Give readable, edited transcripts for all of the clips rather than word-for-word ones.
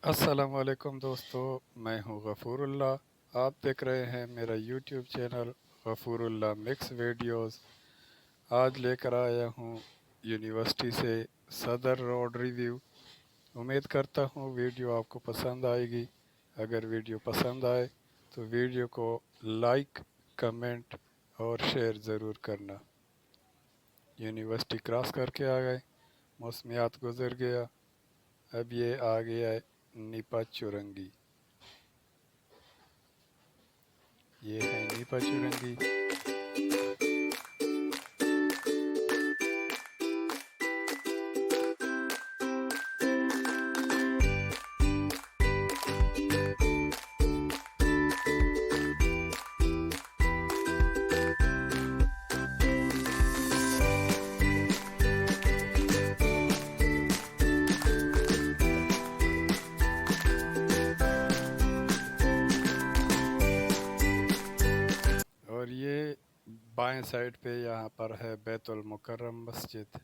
अस्सलामुअलैकुम दोस्तों, मैं हूं गफ़ूरुल्लाह। आप देख रहे हैं मेरा यूट्यूब चैनल गफ़ूरुल्लाह मिक्स वीडियोस। आज लेकर आया हूं यूनिवर्सिटी से सदर रोड रिव्यू। उम्मीद करता हूं वीडियो आपको पसंद आएगी। अगर वीडियो पसंद आए तो वीडियो को लाइक, कमेंट और शेयर ज़रूर करना। यूनिवर्सिटी क्रॉस करके आ गए, मौसमियात गुज़र गया। अब ये आ गया है नीपा चुरंगी। ये है नीपा चुरंगी। और ये बाएं साइड पे यहाँ पर है बैतुल मुकर्रम मस्जिद।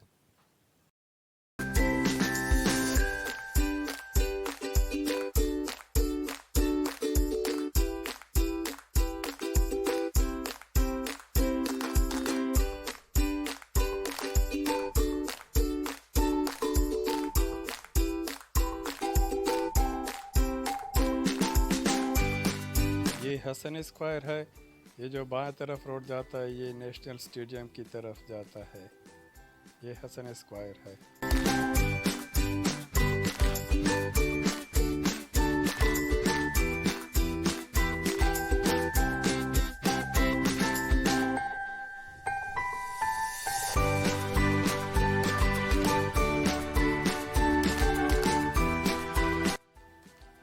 ये हसन स्क्वायर है। ये जो बाएं तरफ रोड जाता है ये नेशनल स्टेडियम की तरफ जाता है। ये हसन स्क्वायर है।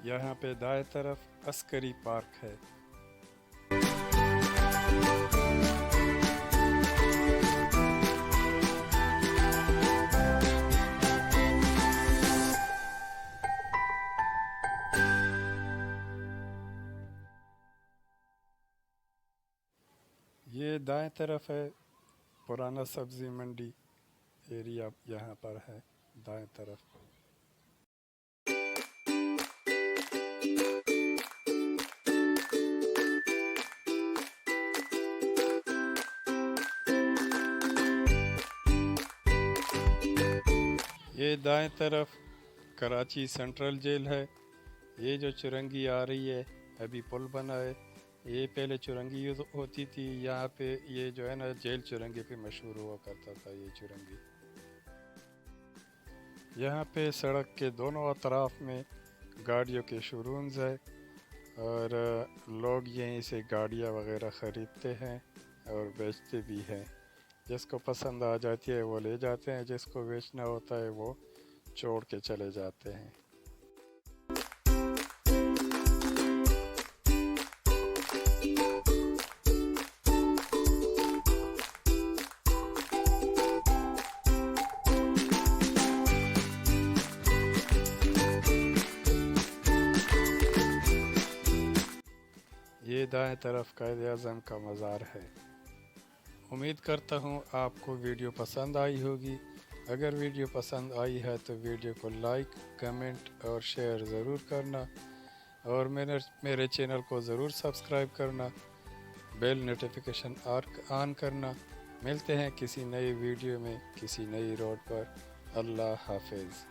यहाँ पे दाएं तरफ अस्करी पार्क है। ये दाएं तरफ है पुराना सब्जी मंडी एरिया, यहाँ पर है दाएं तरफ। ये दाएं तरफ कराची सेंट्रल जेल है। ये जो चुरंगी आ रही है, अभी पुल बना है। ये पहले चुरंगी होती थी यहाँ पे। ये जो है ना जेल चुरंगी पे मशहूर हुआ करता था ये चुरंगी। यहाँ पे सड़क के दोनों अतराफ में गाड़ियों के शोरूम्स है और लोग यहीं से गाड़ियाँ वगैरह ख़रीदते हैं और बेचते भी हैं। जिसको पसंद आ जाती है वो ले जाते हैं, जिसको बेचना होता है वो छोड़ के चले जाते हैं। ये दाएं तरफ कायद-ए-आज़म का मज़ार है। उम्मीद करता हूँ आपको वीडियो पसंद आई होगी। अगर वीडियो पसंद आई है तो वीडियो को लाइक, कमेंट और शेयर ज़रूर करना और मेरे चैनल को ज़रूर सब्सक्राइब करना, बेल नोटिफिकेशन ऑन करना। मिलते हैं किसी नई वीडियो में किसी नई रोड पर। अल्लाह हाफिज़।